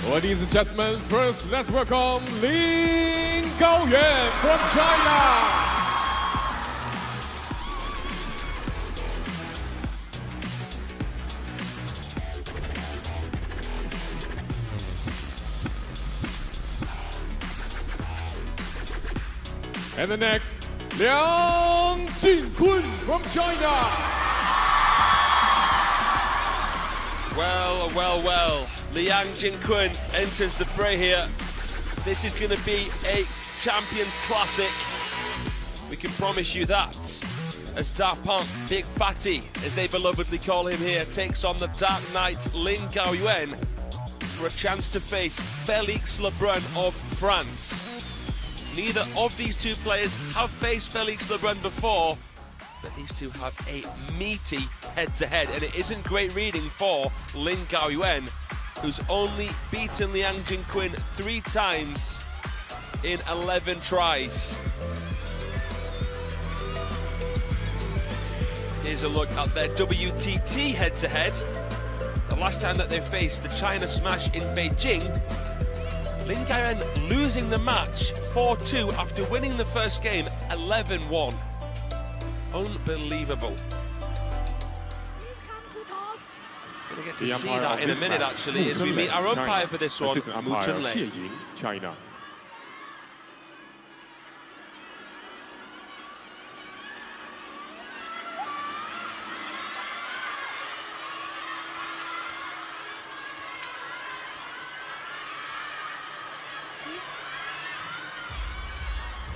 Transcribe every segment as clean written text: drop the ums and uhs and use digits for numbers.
Ladies and gentlemen, first let's welcome Lin Gaoyuan from China. And the next, LIANGJINKUN from China. Well. LIANGJINKUN enters the fray here. This is going to be a Champions Classic. We can promise you that. As Da Punk, Big Fatty, as they belovedly call him here, takes on the Dark Knight Lin Gaoyuan for a chance to face Felix Lebrun of France. Neither of these two players have faced Felix Lebrun before, but these two have a meaty head-to-head, and it isn't great reading for Lin Gaoyuan, who's only beaten LIANGJINKUN 3 times in 11 tries. Here's a look at their WTT head-to-head. The last time that they faced the China Smash in Beijing, Lin Gaoyuan losing the match 4-2 after winning the first game 11-1. Unbelievable. Going to get to see that in a minute, actually, as we meet our umpire for this one, Mu Chunlei. China.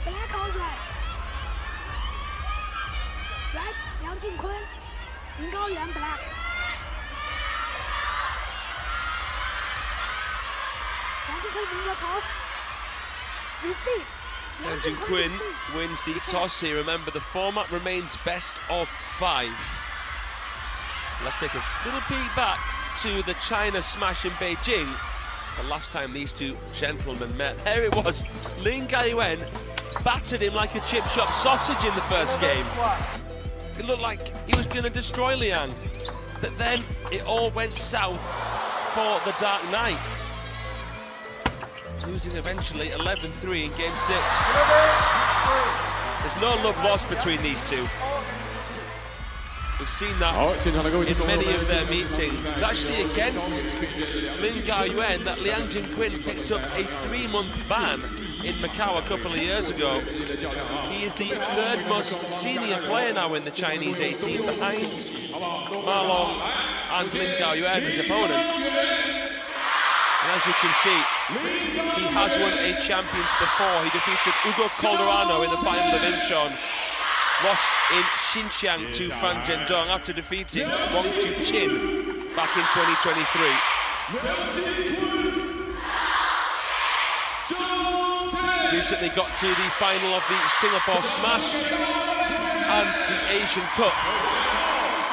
Black contract. Red, LIANGJINKUN, Lin Gaoyuan black. LIANGJINKUN wins the toss here. Remember, the format remains best of 5. Let's take a little peek back to the China Smash in Beijing. The last time these two gentlemen met, there it was. Lin Gaoyuan battered him like a chip shop sausage in the first game. It looked like he was going to destroy Liang, but then it all went south for the Dark Knight, losing eventually 11-3 in Game 6. There's no love lost between these two. We've seen that in many of their meetings. It was actually against Lin Gaoyuan that LIANGJINKUN picked up a 3-month ban in Macau a couple of years ago. He is the 3rd most senior player now in the Chinese 18, behind Ma Long and Lin Gaoyuan, his opponents. And as you can see, he has won a Champions before. He defeated Hugo Calderano in the final of Incheon. Lost in Xinjiang to Fan Zhendong after defeating Wang Chuqin back in 2023. Recently got to the final of the Singapore Smash and the Asian Cup,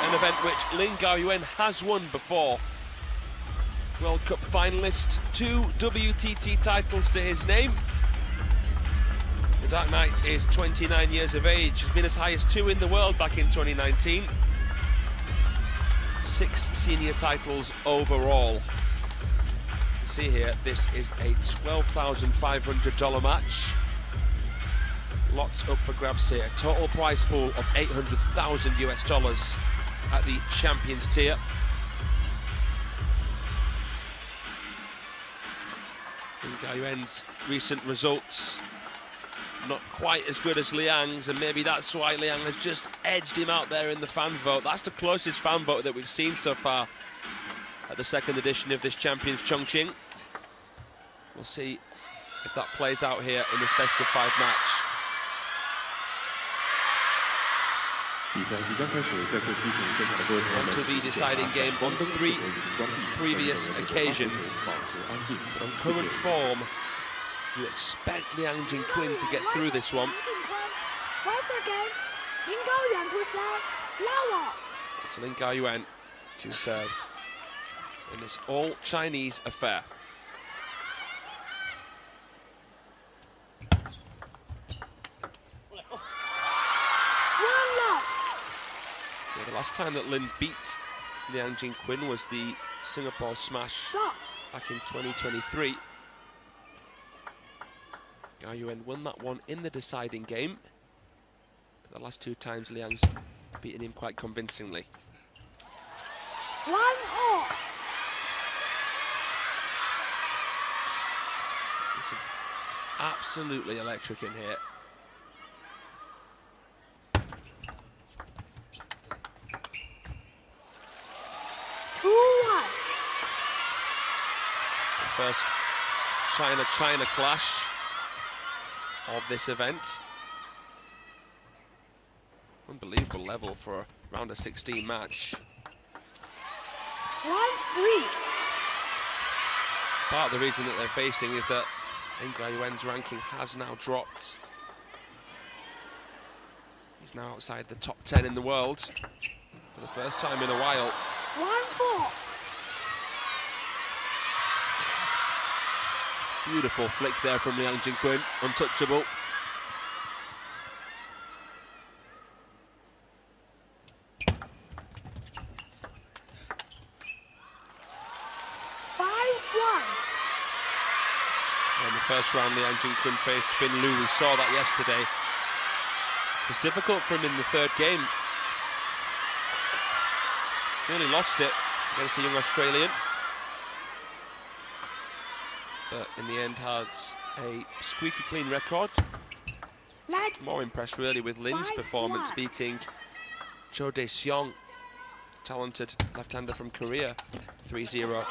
an event which Lin Gaoyuan has won before. World Cup finalist, 2 WTT titles to his name. The Dark Knight is 29 years of age, has been as high as 2 in the world back in 2019. 6 senior titles overall. See here, this is a $12,500 match. Lots up for grabs here. Total prize pool of $800,000 US at the Champions tier. Gaoyuan's recent results not quite as good as Liang's, and maybe that's why Liang has just edged him out there in the fan vote. That's the closest fan vote that we've seen so far at the 2nd edition of this Champions Chongqing. We'll see if that plays out here in this best of 5 match. On to the deciding game on 3 previous occasions. On current form, you expect LIANGJINKUN to get through this one. It's Lin Gaoyuan to serve in this all-Chinese affair. The last time that Lin beat LIANGJINKUN was the Singapore Smash back in 2023. Gao Yuan won that one in the deciding game. But the last 2 times, Liang's beaten him quite convincingly. 1-all. It's absolutely electric in here. The first China-China clash of this event. Unbelievable level for a round of 16 match. 1-3. Part of the reason that they're facing is that Gao Yuan's ranking has now dropped. He's now outside the top 10 in the world for the first time in a while. 1-4. Beautiful flick there from LIANGJINKUN, untouchable. In the first round, LIANGJINKUN faced Fin Lu. We saw that yesterday. It was difficult for him in the 3rd game. Nearly lost it against the young Australian. But in the end had a squeaky clean record. More impressed really with Lin's performance, beating Cho Dae-seong, talented left-hander from Korea, 3-0. 5-2.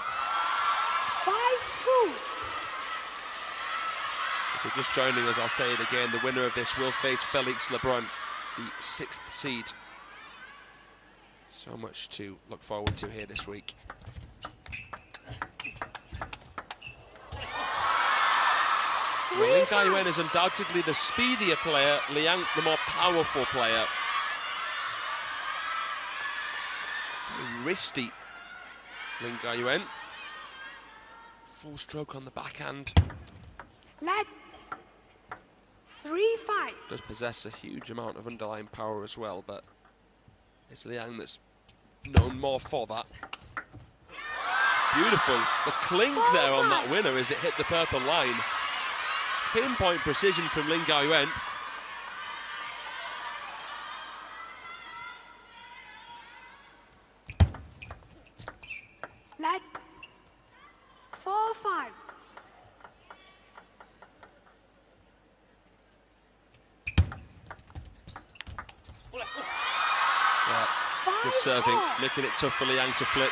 If you're just joining us, I'll say it again, the winner of this will face Felix Lebrun, the 6th seed. So much to look forward to here this week. Well, Gao Yuan is undoubtedly the speedier player, Liang the more powerful player. Very wristy, Gao Yuan. Full stroke on the backhand. Let 3-5. Does possess a huge amount of underlying power as well, but it's Liang that's known more for that. Beautiful. The clink there on that winner as it hit the purple line. Pinpoint precision from Gao Yuan. Let 4-5. Yeah, good serving, making it tough for Liang to flip.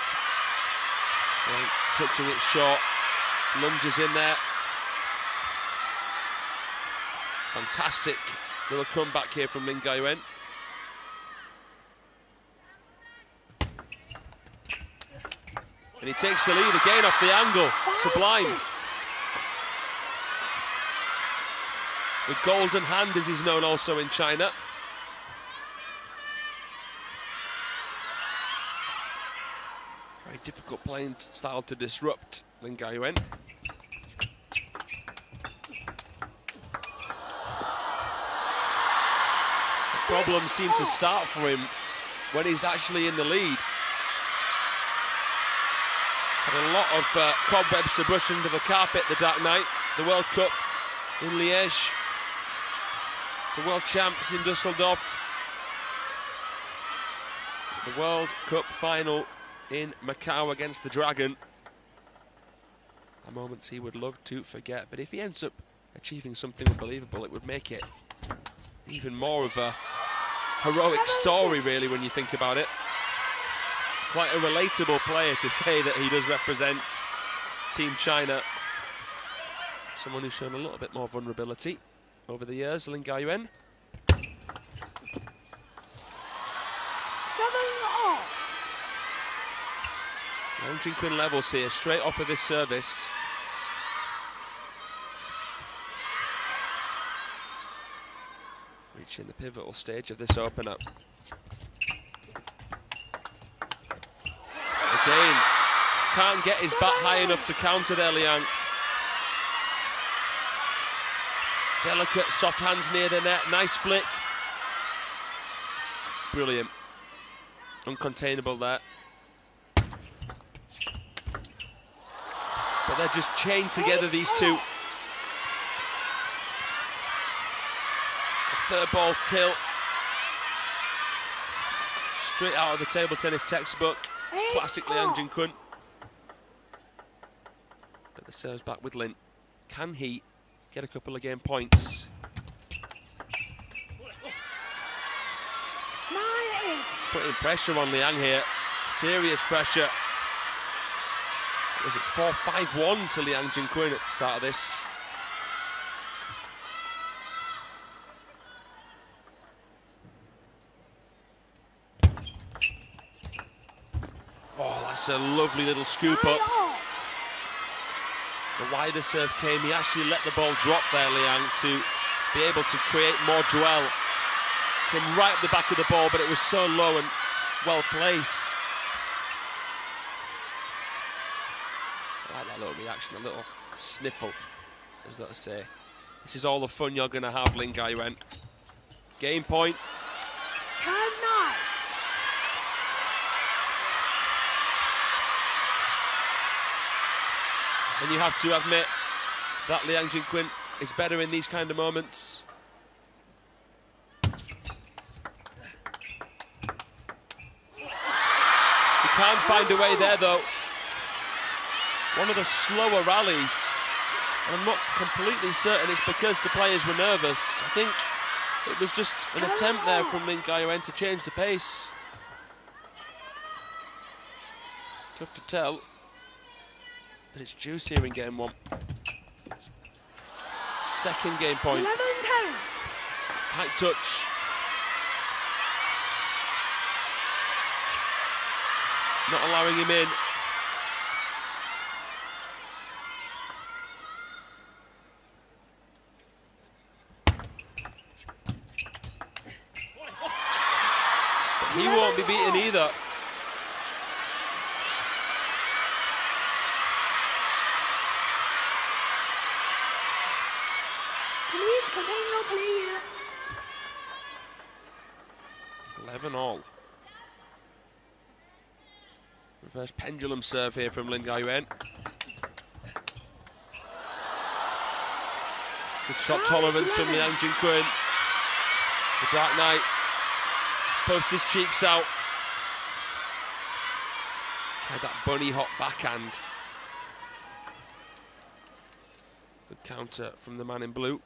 Liang touching it short, lunges in there. Fantastic little comeback here from Gao Yuan. And he takes the lead again off the angle. Sublime. The golden hand, as he's known also in China. Very difficult playing style to disrupt Gao Yuan. Problems seem to start for him when he's actually in the lead. Had a lot of cobwebs to brush under the carpet the dark night. The World Cup in Liège, the World Champs in Düsseldorf, the World Cup final in Macau against the Dragon. A moment he would love to forget, but if he ends up achieving something unbelievable, it would make it even more of a heroic story, really, when you think about it. Quite a relatable player to say that he does represent Team China. Someone who's shown a little bit more vulnerability over the years, Gao Yuan. 7-all. LIANGJINKUN levels here, straight off of this service. Reaching the pivotal stage of this opener. Again, can't get his bat high enough to counter there, Liang. Delicate, soft hands near the net, nice flick. Brilliant. Uncontainable there. But they're just chained together, these two. The third ball kill. Straight out of the table tennis textbook. It's classic Liang Jin-kun. But the serves back with Lin. Can he get a couple of game points? He's putting pressure on Liang here. Serious pressure. Was it 4-5-1 to Liang Jin-kun at the start of this? Oh, that's a lovely little scoop up. The wider serve came. He actually let the ball drop there, Liang, to be able to create more dwell. Came right at the back of the ball, but it was so low and well placed. I like that little reaction, a little sniffle, as they say. This is all the fun you're going to have, Lingao-Yuan. Game point. 10-9. And you have to admit that Liang Jin-kun is better in these kind of moments. He can't find a way there, though. One of the slower rallies. And I'm not completely certain it's because the players were nervous. I think it was just an attempt there from Lingao-Yuan to change the pace. Tough to tell. But it's juice here in game one. Second game point. 11-10. Tight touch. Not allowing him in. But he won't be beaten either. Please continue playing. 11-all. Reverse pendulum serve here from Lingao-Yuan. Good shot tolerance from Liang Jin-kun. The Dark Knight posts his cheeks out. Tried that bunny hop backhand. Good counter from the man in blue.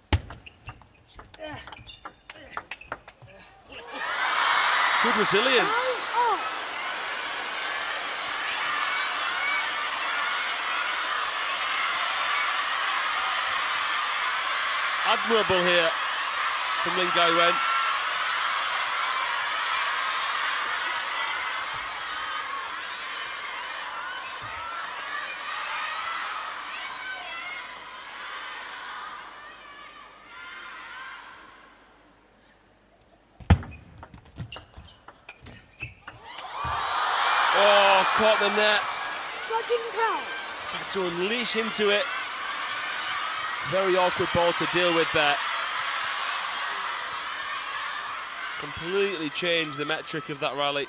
Good resilience. Admirable here from Lingao-Yuan. Oh, caught the net. Tried to unleash into it. Very awkward ball to deal with there. Completely changed the metric of that rally.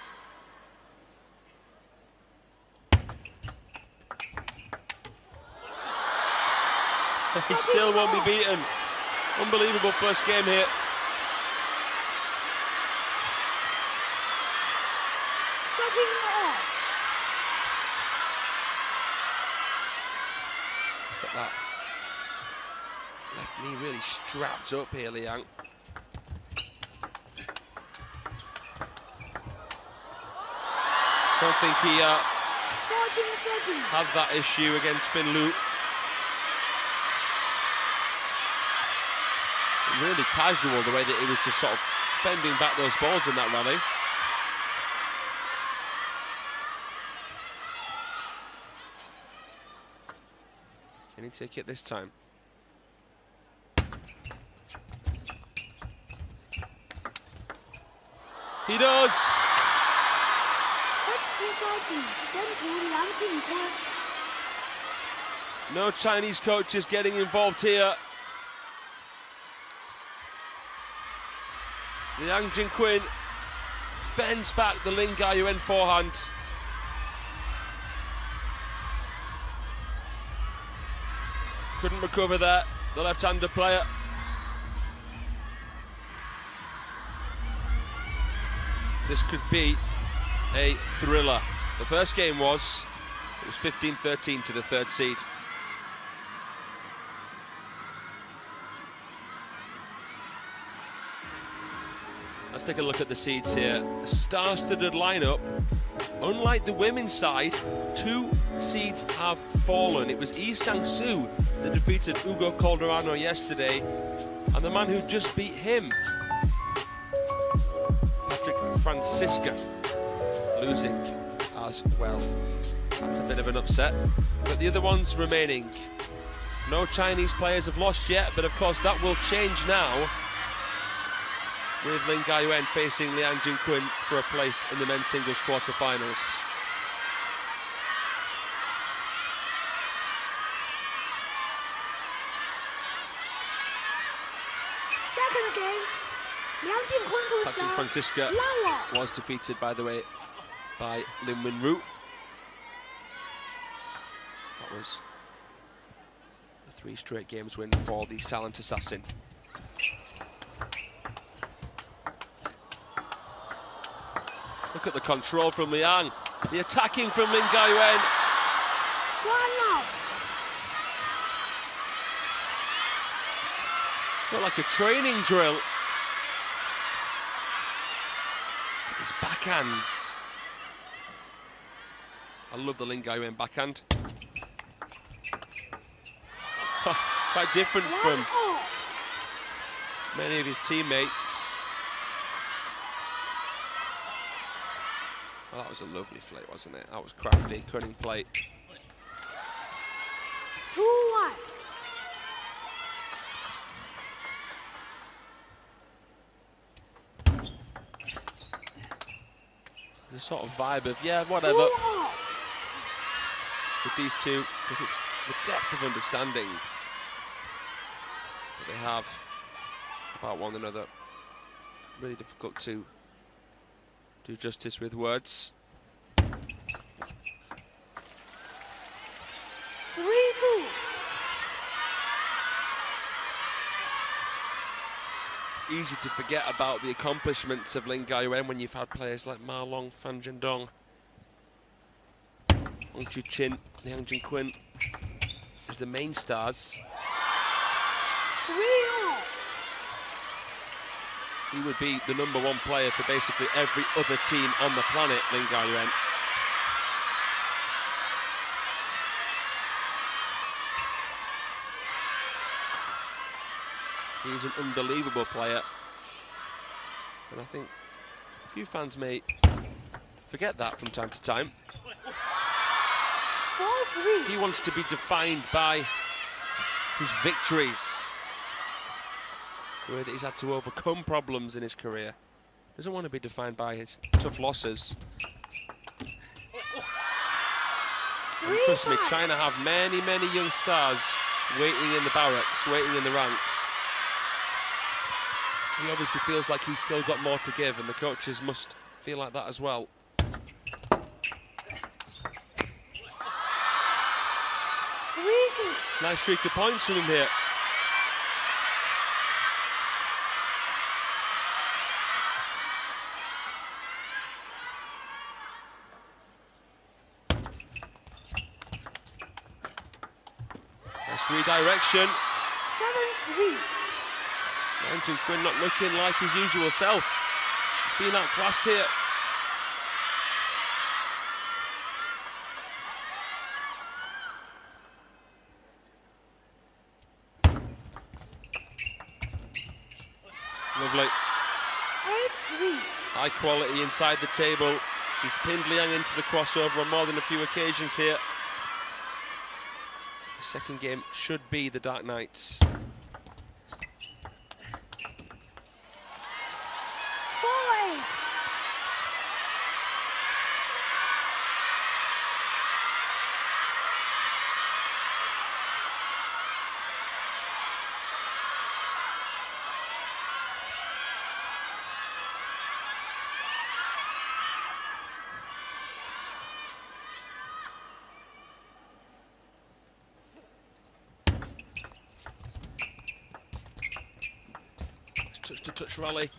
He still won't be beaten. Unbelievable first game here. Look at that. Left knee really strapped up here, Liang. Don't think he had that issue against Fin Lu. Really casual the way that he was just sort of fending back those balls in that rally. Can he take it this time? He does! No Chinese coaches getting involved here. Liang Jin-kun fends back the Lingao-Yuan forehand. Couldn't recover there, the left-hander player. This could be a thriller. The first game was 15-13 to the third seed. Let's take a look at the seeds here. A star-studded lineup. Unlike the women's side, 2 seeds have fallen. It was Yi Sang-soo that defeated Hugo Calderano yesterday, and the man who just beat him, Patrick Francisca, losing as well. That's a bit of an upset, but the other ones remaining. No Chinese players have lost yet, but of course that will change now, with Ling Gaoyuan facing Liang Jingkun for a place in the men's singles quarter-finals. Second game, Liang Jingkun to Patrick serve. Francisca Lao. was defeated, by the way, by Lin Wenru. That was a 3 straight games win for the silent assassin. Look at the control from Liang. The attacking from Ling Gaoyuan. One out. Not like a training drill. His backhands. I love the Ling Gaoyuan backhand. Quite different from many of his teammates. Well, that was a lovely flick, wasn't it? That was crafty, cunning play. 2-1. There's a sort of vibe of, yeah, whatever, 2-0. with these two, because it's the depth of understanding that they have about one another. Really difficult to do justice with words. 3-2. Easy to forget about the accomplishments of Ling Gaoyuan when you've had players like Ma Long, Fan Zhendong, Wang Chuqin, Liang Jingkun as the main stars. 3-0. He would be the #1 player for basically every other team on the planet, Ling Gaoyuan. He's an unbelievable player. And I think a few fans may forget that from time to time. 4-3. He wants to be defined by his victories. The way that he's had to overcome problems in his career. Doesn't want to be defined by his tough losses. And trust me, China have many, many young stars waiting in the barracks, waiting in the ranks. He obviously feels like he's still got more to give, and the coaches must feel like that as well. 3-2. Nice streak of points from him here. Nice redirection. 7-3. Liang Jingkun not looking like his usual self. He's been outclassed here. Lovely. 8-3. High quality inside the table. He's pinned Liang into the crossover on more than a few occasions here. The second game should be the Dark Knights. 4-8. touch-to-touch rally.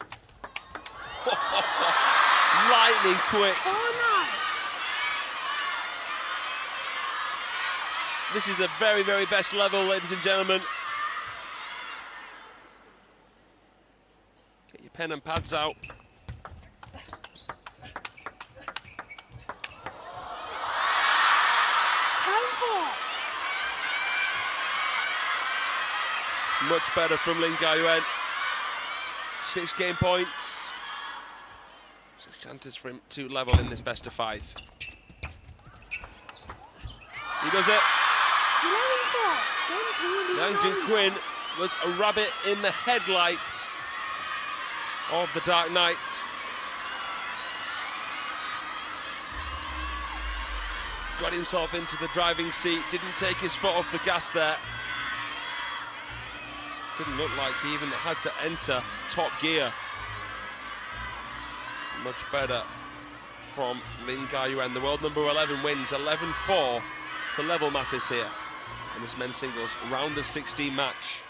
Lightning quick. This is the very, very best level, ladies and gentlemen. Get your pen and pads out. Much better from Lingaoyuan. 6 game points. 6 chances for him to level in this best of 5. He does it. Liang Jingkun was a rabbit in the headlights of the Dark Knight. Got himself into the driving seat, didn't take his foot off the gas there. Didn't look like he even had to enter top gear. Much better from Lingaoyuan. The world number 11 wins 11-4 to level matters here in this men's singles round of 16 match.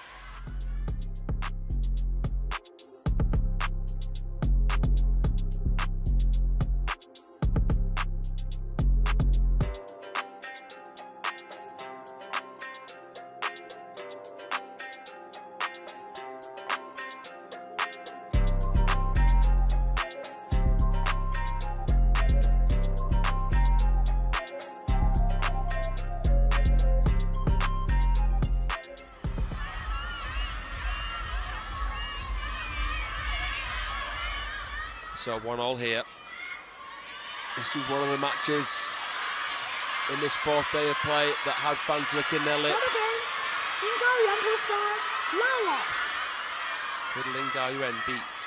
So 1-1 here. This is one of the matches in this 4th day of play that had fans licking their lips. Could Lingaoyuan beat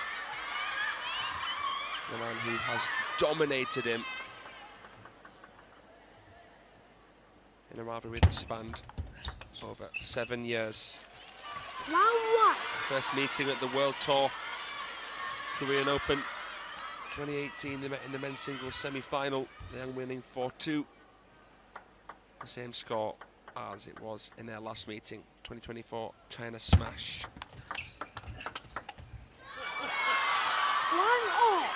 the man who has dominated him in a rivalry that spanned over 7 years? First meeting at the World Tour Korean Open 2018, they met in the men's singles semi-final, Liang winning 4-2. The same score as it was in their last meeting, 2024 China Smash. 1-1.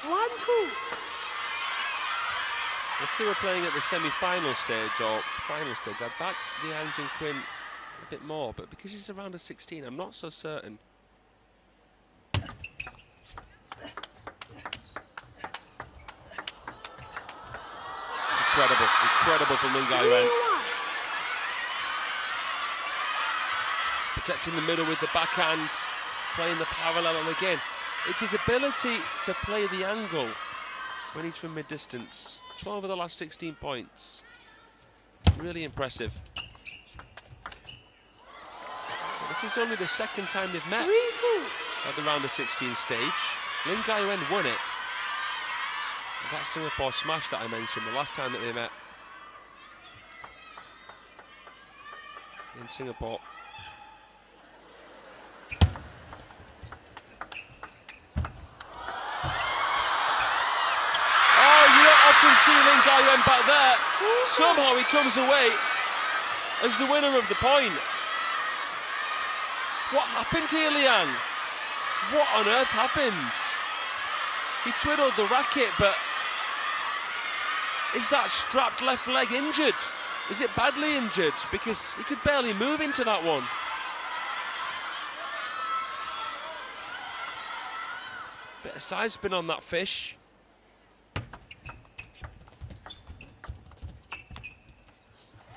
1-2. If they were playing at the semi-final stage or final stage, I'd back Liang Jingkun a bit more, but because it's a round of 16, I'm not so certain. Incredible, incredible from Lingaoyuan. Protecting the middle with the backhand, playing the parallel, and again, it's his ability to play the angle when he's from mid-distance. 12 of the last 16 points. Really impressive. But this is only the 2nd time they've met at the round of 16 stage. Lingaoyuan won it. And that Singapore Smash that I mentioned, the last time that they met in Singapore. See Lingaoyuan back there. Somehow he comes away as the winner of the point. What happened here, Liang? What on earth happened? He twiddled the racket, but is that strapped left leg injured? Is it badly injured? Because he could barely move into that one. Bit of side spin on that fish.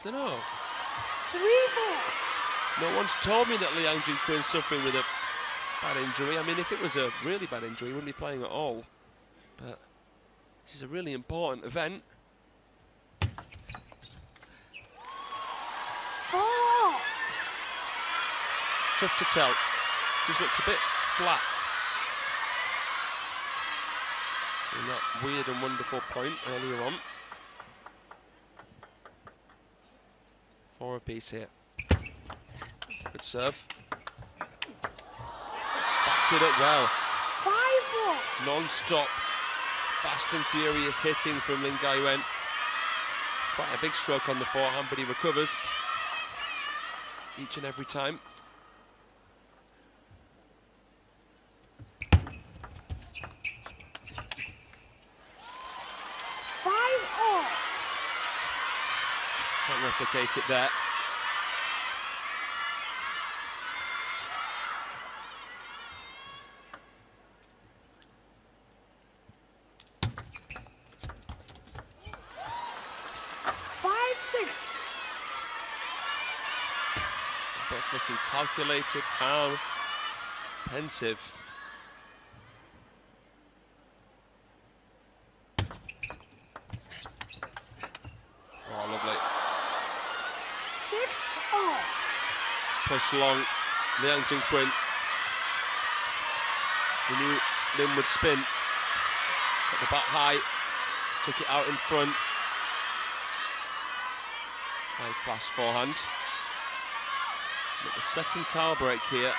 I don't know. 3-4. No one's told me that Liang Jingkun is suffering with a bad injury. I mean, if it was a really bad injury, he wouldn't be playing at all. But this is a really important event. 4. Tough to tell. Just looked a bit flat in that weird and wonderful point earlier on. 4 apiece here. Good serve. backs it up well. 5-4. Non-stop, fast and furious hitting from Lin Gaoyuan. Quite a big stroke on the forehand, but he recovers each and every time. Can't replicate it there. Both looking calculated, calm, pensive. Oh, lovely. 6-all. Push long, LIANGJINKUN. He knew Lin would spin. Got the bat high, took it out in front. High class forehand. But the second towel break here.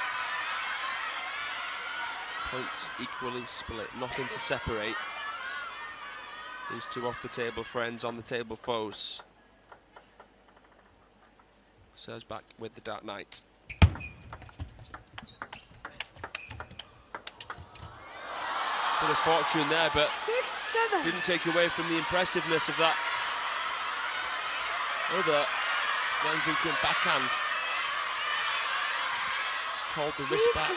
Points equally split, nothing to separate these two off the table friends, on the table foes. Serves back with the Dark Knight. Bit of fortune there, but 6-7. didn't take away from the impressiveness of that other LIANGJINKUN backhand. Called the wrist back.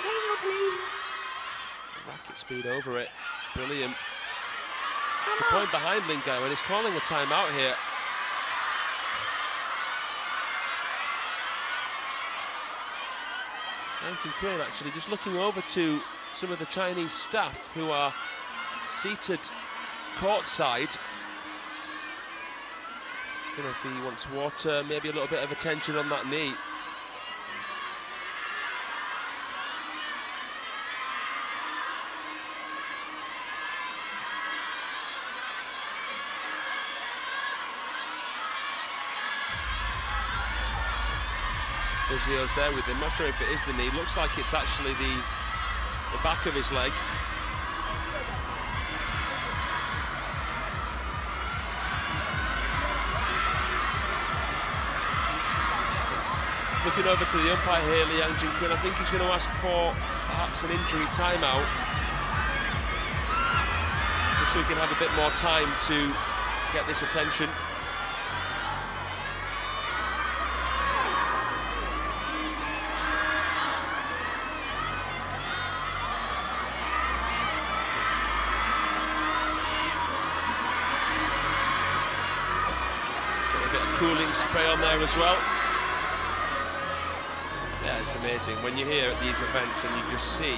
Racket speed over it. Brilliant. It's the point behind Lin Gaoyuan. He's calling a timeout here. LIANGJINKUN actually just looking over to some of the Chinese staff who are seated courtside. I don't know if he wants water, maybe a little bit of attention on that knee. Physio's there with him. Not sure if it is the knee. Looks like it's actually the back of his leg. Looking over to the umpire here, LIANGJINKUN. I think he's going to ask for perhaps an injury timeout, just so he can have a bit more time to get this attention. Cooling spray on there as well. Yeah, it's amazing when you hear at these events and you just see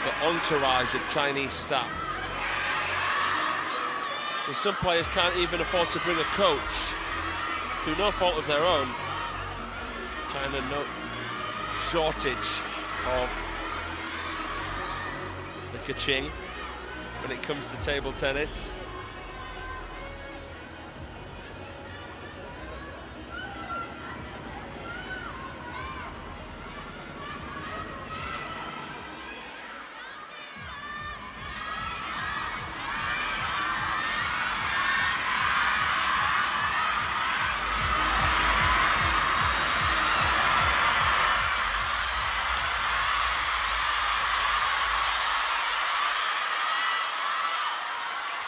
the entourage of Chinese staff. And some players can't even afford to bring a coach through no fault of their own. China, no shortage of the ka-ching when it comes to table tennis.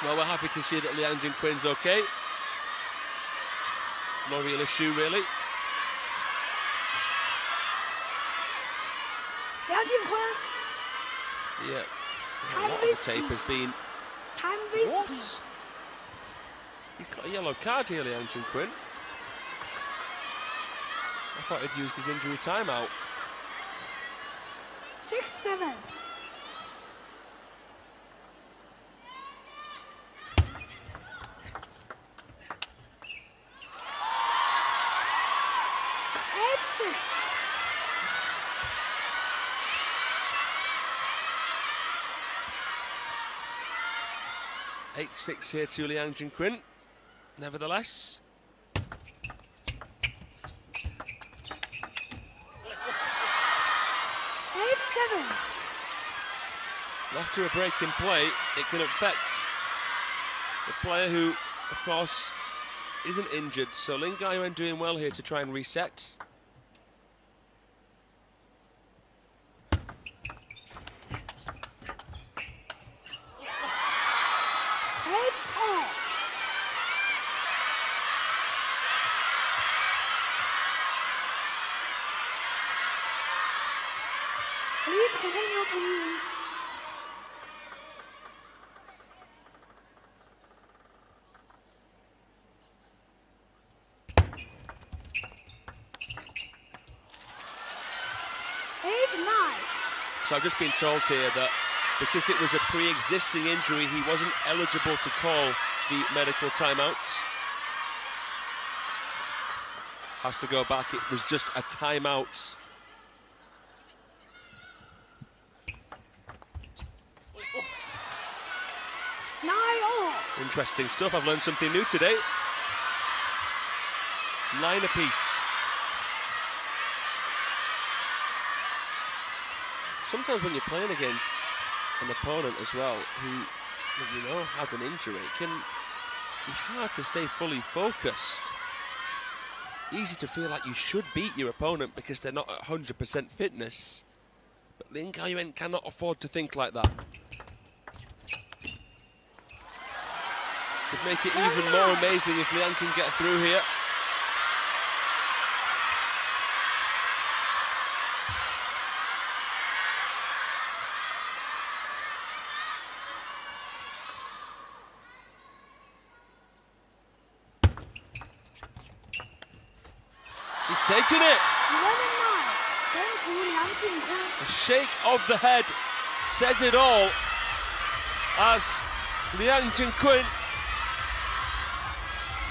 Well, we're happy to see that LIANGJINKUN's okay. No real issue, really. LIANGJINKUN. Yeah, a lot of the tape has been... What? He's got a yellow card here, LIANGJINKUN. I thought he'd used his injury timeout. 6-7. Eight-6 here to LIANGJINKUN. Nevertheless. 8-7. After a break in play, it can affect the player who, of course, isn't injured. So Lingaoyuan doing well here to try and reset. Please continue playing. So I've just been told here that because it was a pre-existing injury, he wasn't eligible to call the medical timeouts. Has to go back, it was just a timeout. Interesting stuff, I've learned something new today. 9 apiece. Sometimes when you're playing against an opponent as well who, you know, has an injury, it can be hard to stay fully focused. Easy to feel like you should beat your opponent because they're not at 100% fitness. But Lingaoyuan cannot afford to think like that. Could make it even more amazing if Liang can get through here. He's taken it. A shake of the head says it all as LIANGJINKUN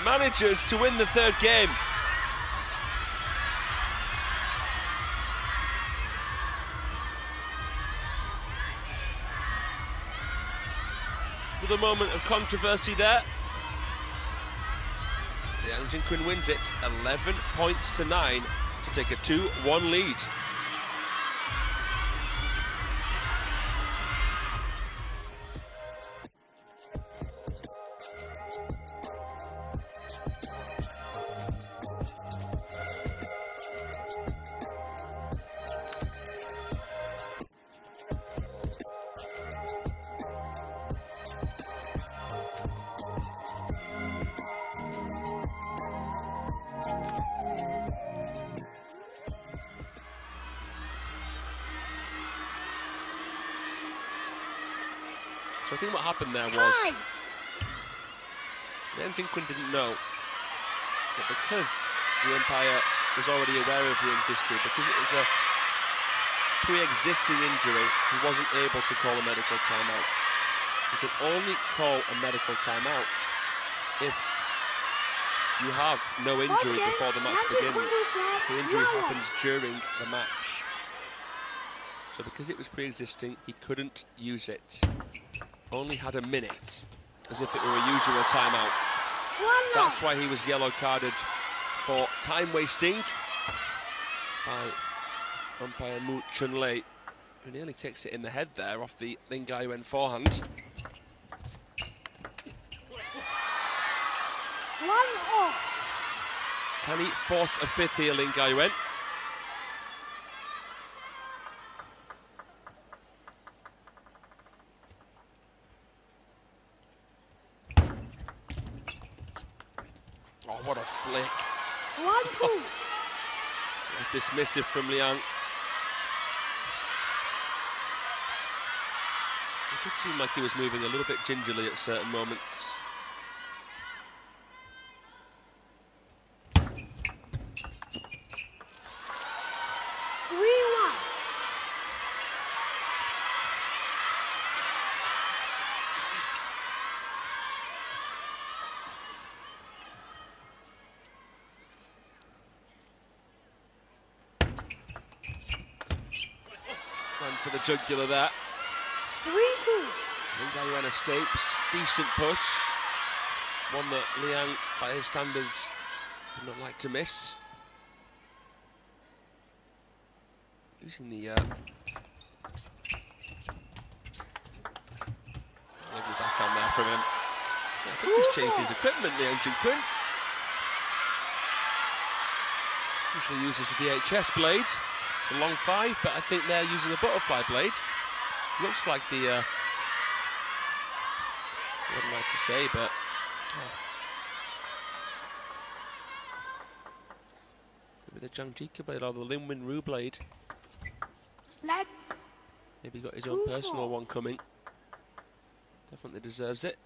manages to win the third game. For the moment of controversy there. LIANGJINKUN wins it 11 points to 9 to take a 2-1 lead. So I think what happened there was LIANGJINKUN didn't know, but because the umpire was already aware of the injury, because it was a pre-existing injury, he wasn't able to call a medical timeout. You can only call a medical timeout if you have no injury before the match begins. The injury happens during the match. So because it was pre-existing, he couldn't use it. Only had a minute, as if it were a usual timeout. That's why he was yellow carded for time wasting by umpire Mu Chunlei, who nearly takes it in the head there off the Lingaoyuan forehand. Can he force a fifth here, Lingaoyuan? Oh, what a flick. 1-2. Dismissive from Liang. It did seem like he was moving a little bit gingerly at certain moments. For the jugular there. 3-2. Lingaoyuan escapes. Decent push. One that Liang, by his standards, would not like to miss. Using the from him. I think he's changed his equipment, LIANGJINKUN. Usually uses the DHS blade, the long 5, but I think they're using a butterfly blade. Looks like the, I wouldn't like to say, but maybe the Zhangjiku blade or the Linwen-Ru blade. Maybe got his own personal one coming. Definitely deserves it.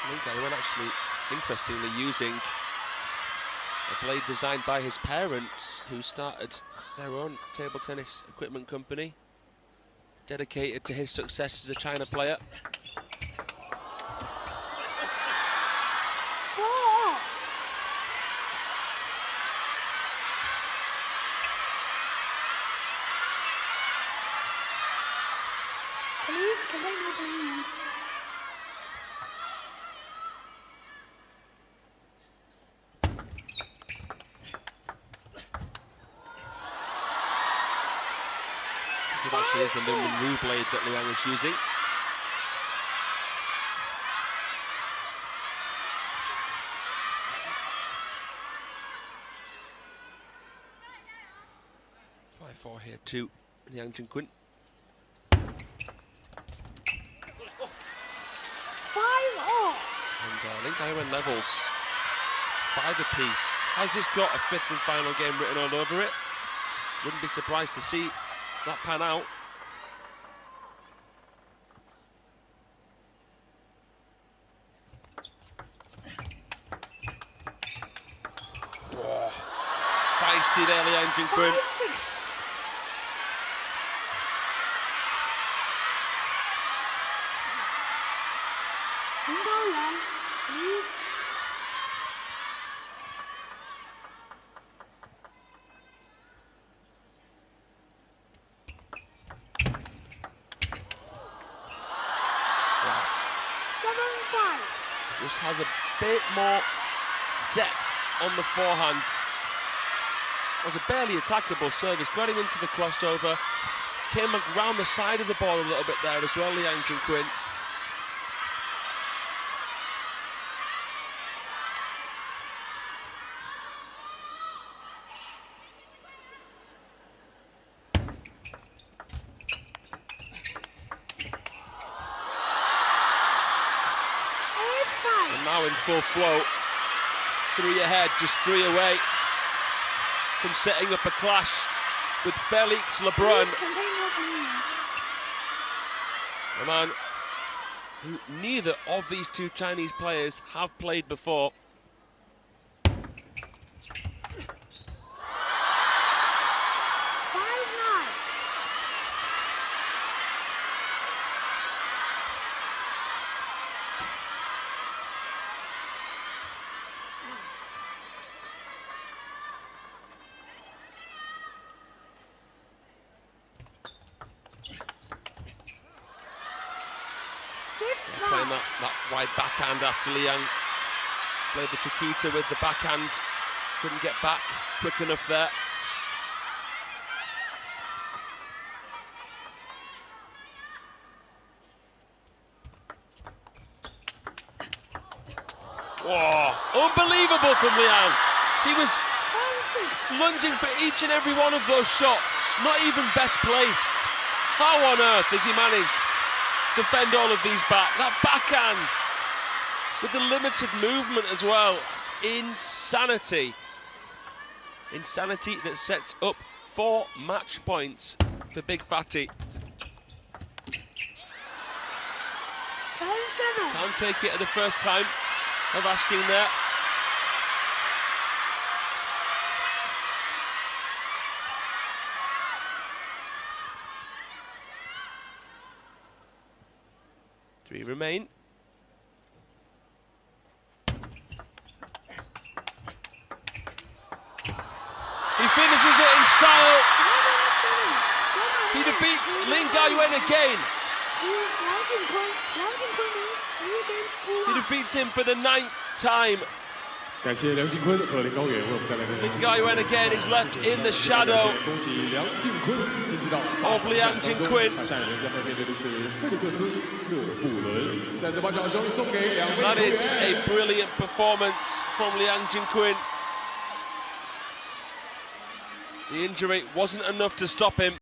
LIANGJINKUN actually, interestingly, using a blade designed by his parents, who started their own table tennis equipment company, dedicated to his success as a China player. Please, can I not leave? It actually is the Linwen-Ru blade that Liang is using. (5-4) here to LIANGJINKUN. 5-all. And LIANGJINKUN levels 5 apiece. Has this got a 5th and final game written all over it? Wouldn't be surprised to see that pan out. Whoa. Feisty there, LIANGJINKUN. Please. Just has a bit more depth on the forehand. Was a barely attackable service, got him into the crossover, came around the side of the ball a little bit there as well, LIANGJINKUN. And now in full flow, 3 ahead, just 3 away from setting up a clash with Felix Lebrun, a man who neither of these two Chinese players have played before. Playing that wide backhand after Liang played the Chiquita with the backhand. Couldn't get back quick enough there. Whoa, unbelievable from Liang. He was lunging for each and every one of those shots, not even best placed. How on earth has he managed to fend all of these back? That backhand with the limited movement as well. It's insanity. Insanity that sets up 4 match points for Big Fatty. Can't take it at the first time of asking there. Three remain. He finishes it in style. He defeats LIANGJINKUN again. He defeats him for the 9th time. 感谢梁靖昆和林高远为我们带来的。Lingaoyuan again is left in the shadow 恭喜梁靖昆晋级到 of LIANGJINKUN. 他下一轮将会面对的是菲利克斯·勒布伦。在这把掌声送给两位 That 球 is 员。 a brilliant performance from LIANGJINKUN. The injury wasn't enough to stop him.